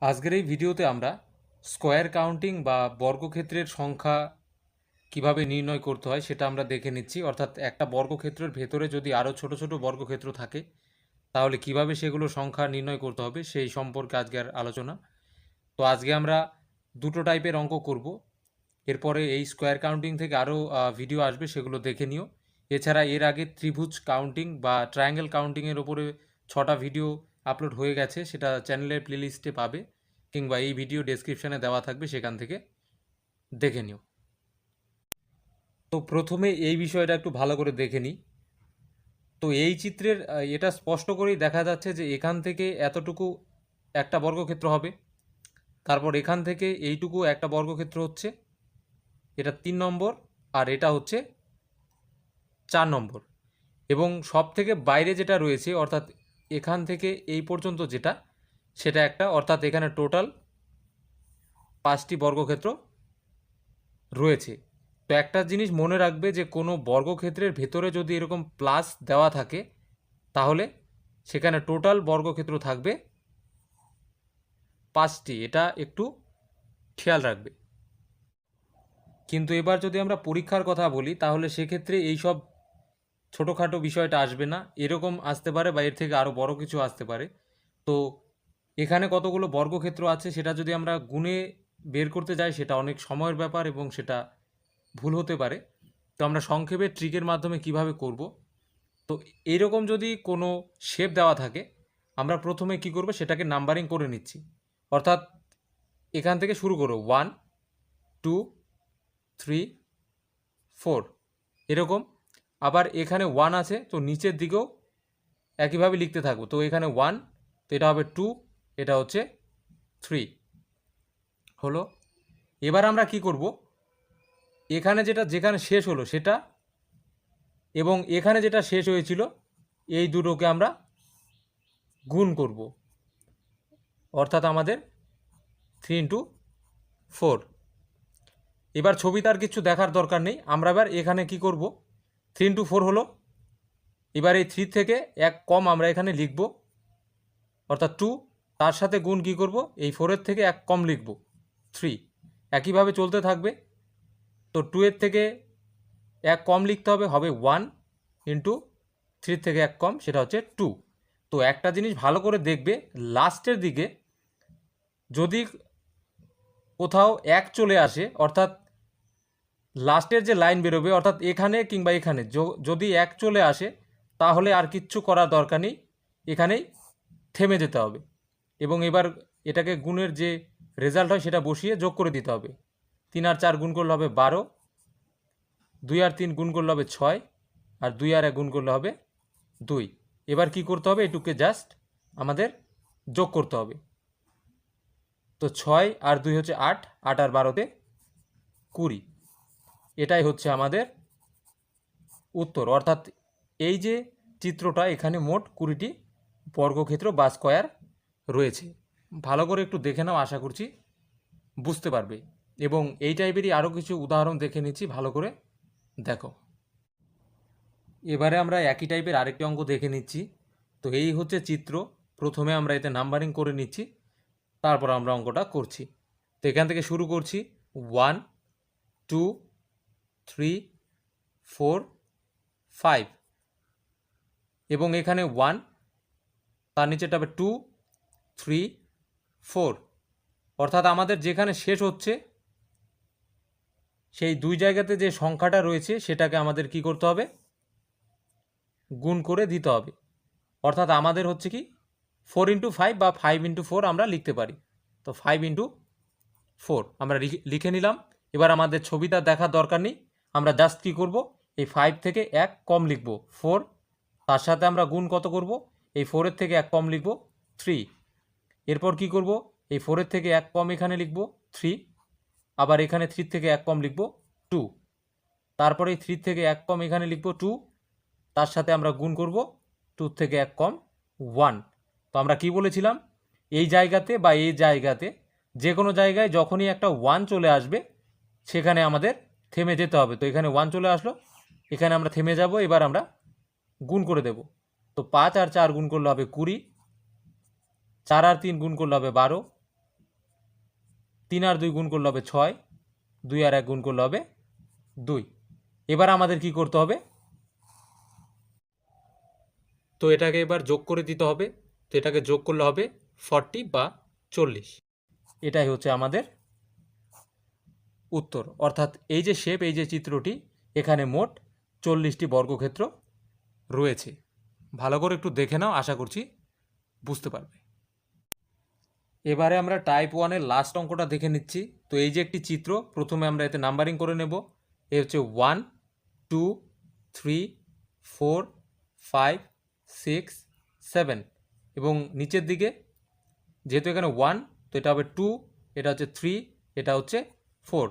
আজকের এই ভিডিওতে আমরা স্কোয়ার কাউন্টিং বা বর্গক্ষেত্রের সংখ্যা কিভাবে নির্ণয় করতে হয় সেটা আমরা দেখে নিচ্ছি। অর্থাৎ একটা বর্গক্ষেত্রের ভেতরে যদি আরও ছোট ছোট বর্গক্ষেত্র থাকে তাহলে কিভাবে সেগুলো সংখ্যা নির্ণয় করতে হবে সেই সম্পর্কে আজকের আলোচনা। তো আজকে আমরা দুটো টাইপের অঙ্ক করব। এরপরে এই স্কোয়ার কাউন্টিং থেকে আরও ভিডিও আসবে, সেগুলো দেখে নিও। এছাড়া এর আগে ত্রিভুজ কাউন্টিং বা ট্রায়াঙ্গেল কাউন্টিংয়ের ওপরে 6টা ভিডিও আপলোড হয়ে গেছে, সেটা চ্যানেলের প্লেলিস্টে পাবে, কিংবা এই ভিডিও ডেসক্রিপশানে দেওয়া থাকবে, সেখান থেকে দেখে নিও। তো প্রথমে এই বিষয়টা একটু ভালো করে দেখে নিই। তো এই চিত্রের এটা স্পষ্ট করেই দেখা যাচ্ছে যে এখান থেকে এতটুকু একটা বর্গক্ষেত্র হবে, তারপর এখান থেকে এইটুকু একটা বর্গক্ষেত্র হচ্ছে, এটা 3 নম্বর, আর এটা হচ্ছে 4 নম্বর। এবং সব থেকে বাইরে যেটা রয়েছে অর্থাৎ এখান থেকে এই পর্যন্ত যেটা, সেটা একটা, অর্থাৎ এখানে টোটাল 5টি বর্গক্ষেত্র রয়েছে। তো একটা জিনিস মনে রাখবে যে কোনো বর্গক্ষেত্রের ভেতরে যদি এরকম প্লাস দেওয়া থাকে তাহলে সেখানে টোটাল বর্গক্ষেত্র থাকবে 5টি, এটা একটু খেয়াল রাখবে। কিন্তু এবার যদি আমরা পরীক্ষার কথা বলি তাহলে সেক্ষেত্রে এইসব ছোটোখাটো বিষয়টা আসবে না, এরকম আসতে পারে বা এর থেকে আরও বড় কিছু আসতে পারে। তো এখানে কতগুলো বর্গক্ষেত্র আছে সেটা যদি আমরা গুণে বের করতে যাই সেটা অনেক সময়ের ব্যাপার এবং সেটা ভুল হতে পারে। তো আমরা সংক্ষেপে ট্রিকের মাধ্যমে কিভাবে করব, তো এইরকম যদি কোনো শেপ দেওয়া থাকে আমরা প্রথমে কি করব, সেটাকে নাম্বারিং করে নিচ্ছি। অর্থাৎ এখান থেকে শুরু করো 1 2 3 4 এরকম। আবার এখানে 1 আছে, তো নিচের দিকেও একইভাবে লিখতে থাকবো। তো এখানে 1, তো এটা হবে 2, এটা হচ্ছে 3 হলো। এবার আমরা কি করব, এখানে যেখানে শেষ হলো সেটা এবং এখানে যেটা শেষ হয়েছিল এই দুটোকে আমরা গুণ করব, অর্থাৎ আমাদের 3 ইন্টু 4। এবার ছবিতে আর কিছু দেখার দরকার নেই, আমরা এবার এখানে কি করব, 3 ইন্টু 4 হলো। এবার এই 3 থেকে এক কম আমরা এখানে লিখব, অর্থাৎ 2, তার সাথে গুণ কি করব, এই 4-এর থেকে এক কম লিখব 3, একইভাবে চলতে থাকবে। তো 2-এর থেকে এক কম লিখতে হবে, হবে 1 ইন্টু 3 থেকে এক কম, সেটা হচ্ছে 2। তো একটা জিনিস ভালো করে দেখবে, লাস্টের দিকে যদি কোথাও এক চলে আসে, অর্থাৎ লাস্টের যে লাইন বেরোবে, অর্থাৎ এখানে কিংবা এখানে যদি এক চলে আসে তাহলে আর কিচ্ছু করার দরকার নেই, এখানেই থেমে যেতে হবে। এবং এবার এটাকে গুণের যে রেজাল্ট হয় সেটা বসিয়ে যোগ করে দিতে হবে। 3 আর 4 গুণ করলে হবে 12, 2 আর 3 গুণ করলে হবে 6, আর 2 আর 1 গুণ করলে হবে 2। এবার কি করতে হবে, এটুকে জাস্ট আমাদের যোগ করতে হবে। তো 6 আর 2 হচ্ছে 8, 8 আর 12-তে 20। এটাই হচ্ছে আমাদের উত্তর। অর্থাৎ এই যে চিত্রটা, এখানে মোট 20টি বর্গক্ষেত্র বা স্কোয়ার রয়েছে। ভালো করে একটু দেখে নাও, আশা করছি বুঝতে পারবে। এবং এই টাইপেরই আরও কিছু উদাহরণ দেখে নিচ্ছি, ভালো করে দেখো। এবারে আমরা একই টাইপের আরেকটি অঙ্ক দেখে নিচ্ছি। তো এই হচ্ছে চিত্র, প্রথমে আমরা এতে নাম্বারিং করে নিচ্ছি, তারপর আমরা অঙ্কটা করছি। তো এখান থেকে শুরু করছি 1 2 3 4 5, এবং এখানে 1, তার নিচেটা হবে 2 3 4। অর্থাৎ আমাদের যেখানে শেষ হচ্ছে সেই দুই জায়গাতে যে সংখ্যাটা রয়েছে সেটাকে আমাদের কি করতে হবে, গুণ করে দিতে হবে। অর্থাৎ আমাদের হচ্ছে কি 4 ইন্টু 5 বা 5 ইন্টু 4 আমরা লিখতে পারি। তো 5 ইন্টু 4 আমরা লিখে নিলাম। এবার আমাদের ছবিটা দেখার দরকার নেই, আমরা জাস্ট কী করব, এই 5 থেকে এক কম লিখব 4, তার সাথে আমরা গুণ কত করব, এই 4-এর থেকে এক কম লিখব 3। এরপর কি করব, এই 4-এর থেকে এক কম এখানে লিখব 3, আবার এখানে 3 থেকে এক কম লিখব 2, তারপরে এই 3 থেকে এক কম এখানে লিখব 2, তার সাথে আমরা গুণ করব 2 থেকে এক কম 1। তো আমরা কি বলেছিলাম, এই জায়গাতে বা এই জায়গাতে যে কোনো জায়গায় যখনই একটা 1 চলে আসবে সেখানে আমাদের থেমে যেতে হবে। তো এখানে 1 চলে আসলো, এখানে আমরা থেমে যাব। এবার আমরা গুণ করে দেব। তো 5 আর 4 গুণ করলে হবে 20, 4 আর 3 গুণ করলে হবে 12, 3 আর 2 গুণ করলে হবে 6, 2 আর 1 গুণ করলে হবে 2। এবার আমাদের কি করতে হবে, তো এটাকে এবার যোগ করে দিতে হবে। তো এটাকে যোগ করলে হবে 40 বা 40। এটাই হচ্ছে আমাদের উত্তর। অর্থাৎ এই যে শেপ, এই যে চিত্রটি, এখানে মোট 40টি বর্গক্ষেত্র রয়েছে। ভালো করে একটু দেখে নাও, আশা করছি বুঝতে পারবে। এবারে আমরা টাইপ 1-এর লাস্ট অঙ্কটা দেখে নিচ্ছি। তো এই যে একটি চিত্র, প্রথমে আমরা এতে নাম্বারিং করে নেব। এ হচ্ছে 1, 2, 3, 4, 5, 6, 7 এবং নিচের দিকে যেহেতু এখানে 1, তো এটা হবে 2, এটা হচ্ছে 3, এটা হচ্ছে 4।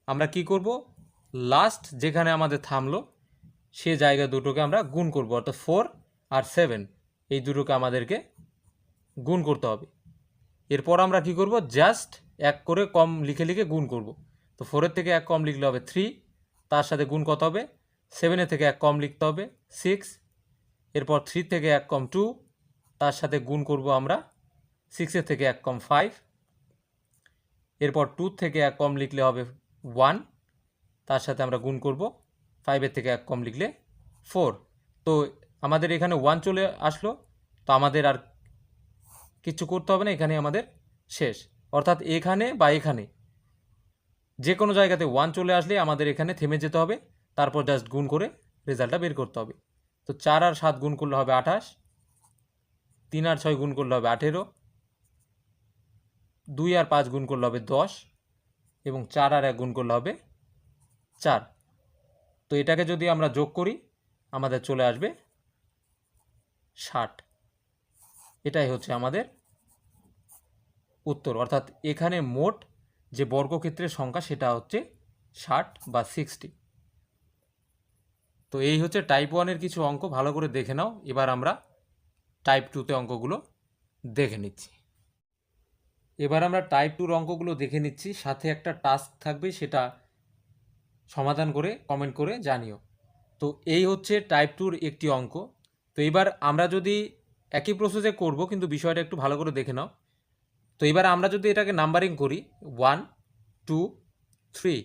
আমরা কি করব, লাস্ট যেখানে আমাদের থামলো সে জায়গা দুটোকে আমরা গুণ করব, অর্থাৎ 4 আর 7 এই দুটোকে আমাদেরকে গুণ করতে হবে। এরপর আমরা কি করব, জাস্ট এক করে কম লিখে লিখে গুণ করব। তো 4-এর থেকে এক কম লিখলে হবে 3, তার সাথে গুণ কত হবে, 7-এর থেকে এক কম লিখতে হবে 6, এরপর 3 থেকে এক কম 2, তার সাথে গুণ করব আমরা 6-এর থেকে এক কম 5, এরপর 2 থেকে এক কম লিখলে হবে 1, তার সাথে আমরা গুণ করব 5-এর থেকে এক কম লিখলে 4। তো আমাদের এখানে 1 চলে আসলো, তো আমাদের আর কিছু করতে হবে না, এখানে আমাদের শেষ। অর্থাৎ এখানে বা এখানে যে কোনো জায়গাতে 1 চলে আসলে আমাদের এখানে থেমে যেতে হবে, তারপর জাস্ট গুণ করে রেজাল্টটা বের করতে হবে। তো 4 আর 7 গুণ করলে হবে 28, 3 আর 6 গুণ করলে হবে 18, 2 আর 5 গুণ করলে হবে 10 এবং 4 আর 1 গুণ করলে হবে 4। তো এটাকে যদি আমরা যোগ করি আমাদের চলে আসবে 60। এটাই হচ্ছে আমাদের উত্তর। অর্থাৎ এখানে মোট যে বর্গক্ষেত্রের সংখ্যা সেটা হচ্ছে 60 বা 60। তো এই হচ্ছে টাইপ 1-এর কিছু অঙ্ক, ভালো করে দেখে নাও। এবার আমরা টাইপ 2-তে অঙ্কগুলো দেখে নিচ্ছি। এবার আমরা টাইপ 2-র অঙ্কগুলো দেখে নিচ্ছি, সাথে একটা টাস্ক থাকবে, সেটা সমাধান করে কমেন্ট করে জানিও। তো এই হচ্ছে টাইপ 2-র একটি অঙ্ক। তো এবার আমরা যদি একই প্রসেসে করব, কিন্তু বিষয়টা একটু ভালো করে দেখে নাও। তো এবার আমরা যদি এটাকে নাম্বারিং করি 1, 2, 3,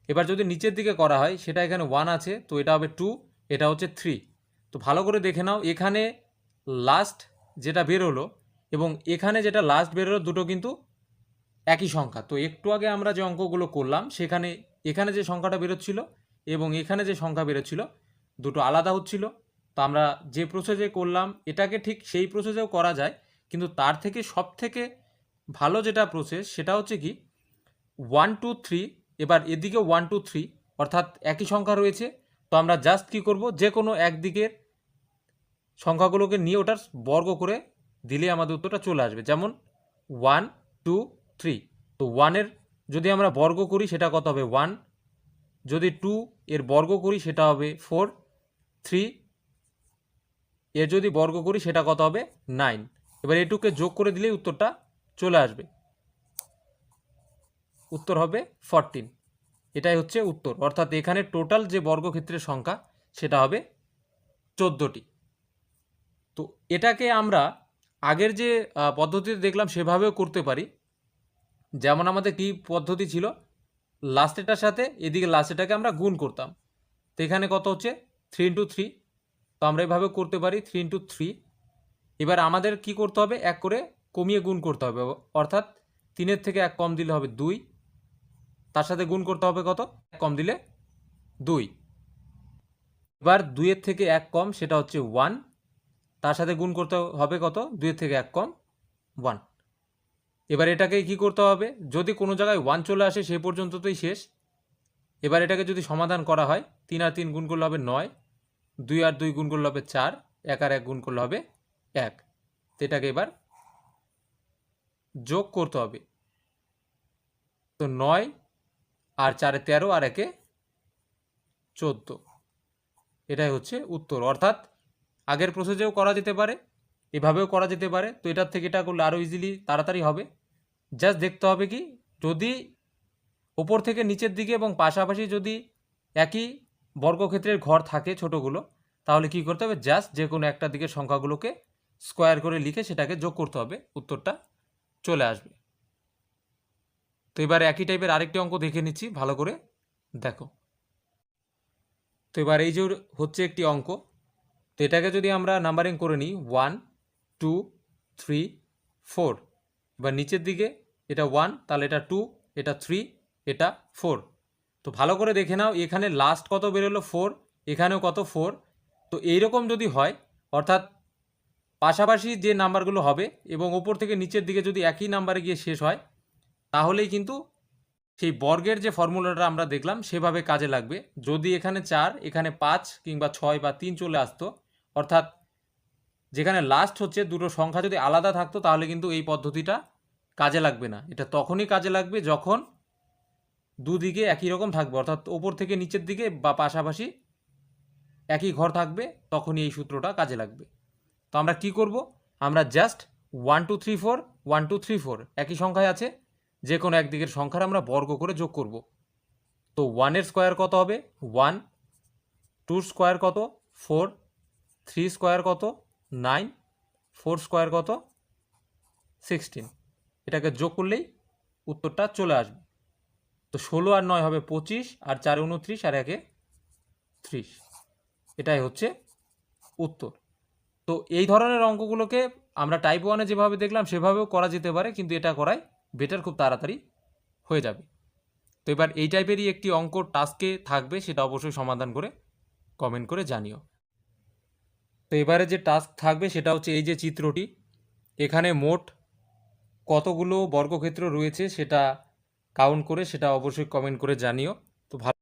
এবার যদি নিচের দিকে করা হয় সেটা এখানে 1 আছে, তো এটা হবে 2, এটা হচ্ছে 3। তো ভালো করে দেখে নাও, এখানে লাস্ট যেটা বেরোলো এবং এখানে যেটা লাস্ট বেরোলো দুটো কিন্তু একই সংখ্যা। তো একটু আগে আমরা যে অঙ্কগুলো করলাম সেখানে এখানে যে সংখ্যাটা বেরোচ্ছিল এবং এখানে যে সংখ্যা বেরোচ্ছিল দুটো আলাদা হচ্ছিল। তো আমরা যে প্রসেসে করলাম এটাকে ঠিক সেই প্রসেসেও করা যায়, কিন্তু তার থেকে সব থেকে ভালো যেটা প্রসেস সেটা হচ্ছে কি 1, 2, 3, এবার এদিকে 1, 2, 3 অর্থাৎ একই সংখ্যা রয়েছে। তো আমরা জাস্ট কি করব, যে কোনো একদিকের সংখ্যাগুলোকে নিয়ে ওটার বর্গ করে দিলে আমাদের উত্তরটা চলে আসবে। যেমন 1, 2, 3, তো 1-এর যদি আমরা বর্গ করি সেটা কত হবে 1, যদি 2 এর বর্গ করি সেটা হবে 4, 3 এর যদি বর্গ করি সেটা কত হবে 9। এবার এটুকে যোগ করে দিলেই উত্তরটা চলে আসবে, উত্তর হবে 14। এটাই হচ্ছে উত্তর। অর্থাৎ এখানে টোটাল যে বর্গক্ষেত্রের সংখ্যা সেটা হবে 14টি। তো এটাকে আমরা আগের যে পদ্ধতিতে দেখলাম সেভাবেও করতে পারি। যেমন আমাদের কি পদ্ধতি ছিল, লাস্টেটার সাথে এদিকে লাস্টেটাকে আমরা গুণ করতাম। তো এখানে কত হচ্ছে 3 ইন্টু 3, তো আমরা এভাবে করতে পারি 3 ইন্টু 3। এবার আমাদের কি করতে হবে, এক করে কমিয়ে গুণ করতে হবে, অর্থাৎ 3-এর থেকে এক কম দিলে হবে 2, তার সাথে গুণ করতে হবে কত, এক কম দিলে 2। এবার 2-এর থেকে এক কম সেটা হচ্ছে 1, তার সাথে গুণ করতে হবে কত, 2-এর থেকে এক কম 1। এবার এটাকে কি করতে হবে, যদি কোনো জায়গায় 1 চলে আসে সেই পর্যন্তই শেষ। এবার এটাকে যদি সমাধান করা হয় 3 আর 3 গুণ করলে হবে 9, 2 আর 2 গুণ করলে হবে 4, 1 আর 1 গুণ করলে হবে 1। তো এটাকে এবার যোগ করতে হবে। তো 9 আর 4-এ 13 আর 1-এ 14। এটাই হচ্ছে উত্তর। অর্থাৎ আগের প্রসেসেও করা যেতে পারে, এভাবেও করা যেতে পারে। তো এটার থেকে এটা করলে আরও ইজিলি তাড়াতাড়ি হবে। জাস্ট দেখতে হবে কি, যদি ওপর থেকে নিচের দিকে এবং পাশাপাশি যদি একই বর্গক্ষেত্রের ঘর থাকে ছোটোগুলো, তাহলে কি করতে হবে, জাস্ট যে কোনো একটা দিকের সংখ্যাগুলোকে স্কোয়ার করে লিখে সেটাকে যোগ করতে হবে, উত্তরটা চলে আসবে। এবার একই টাইপের আরেকটি অঙ্ক দেখে নিচ্ছি, ভালো করে দেখো। তো এবার এই যে হচ্ছে একটি অঙ্ক, তো এটাকে যদি আমরা নাম্বারিং করে নিই 1 2 3 4, এবার নিচের দিকে এটা 1, তাহলে এটা 2, এটা 3, এটা 4। তো ভালো করে দেখে নাও, এখানে লাস্ট কত বেরোলো 4, এখানেও কত 4। তো এইরকম যদি হয়, অর্থাৎ পাশাপাশি যে নাম্বারগুলো হবে এবং ওপর থেকে নিচের দিকে যদি একই নাম্বারে গিয়ে শেষ হয়, তাহলেই কিন্তু সেই বর্গের যে ফর্মুলাটা আমরা দেখলাম সেভাবে কাজে লাগবে। যদি এখানে 4, এখানে 5 কিংবা 6 বা 3 চলে আসতো, অর্থাৎ যেখানে লাস্ট হচ্ছে দুটো সংখ্যা যদি আলাদা থাকতো, তাহলে কিন্তু এই পদ্ধতিটা কাজে লাগবে না। এটা তখনই কাজে লাগবে যখন দুদিকে একই রকম থাকবে, অর্থাৎ ওপর থেকে নিচের দিকে বা পাশাপাশি একই ঘর থাকবে, তখনই এই সূত্রটা কাজে লাগবে। তো আমরা কি করব, আমরা জাস্ট 1 2 3 4 1 2 3 4 একই সংখ্যায় আছে, যে কোনো একদিকের সংখ্যার আমরা বর্গ করে যোগ করব। তো 1 এর স্কোয়ার কত হবে 1, 2 স্কোয়ার কত 4, 3 স্কোয়ার কত 9, 4 স্কোয়ার কত 16। এটাকে যোগ করলেই উত্তরটা চলে আসবে। তো 16 আর 9 হবে 25, আর 4 29, আর 1 30। এটাই হচ্ছে উত্তর। তো এই ধরনের অঙ্কগুলোকে আমরা টাইপ 1-এ যেভাবে দেখলাম সেভাবেও করা যেতে পারে, কিন্তু এটা করাই বেটার, খুব তাড়াতাড়ি হয়ে যাবে। তো এবার এই টাইপেরই একটি অঙ্ক টাস্কে থাকবে, সেটা অবশ্যই সমাধান করে কমেন্ট করে জানিও। তো এবারে যে টাস্ক থাকবে সেটা হচ্ছে এই যে চিত্রটি, এখানে মোট কতগুলো বর্গক্ষেত্র রয়েছে সেটা কাউন্ট করে সেটা অবশ্যই কমেন্ট করে জানিও। তো ভালো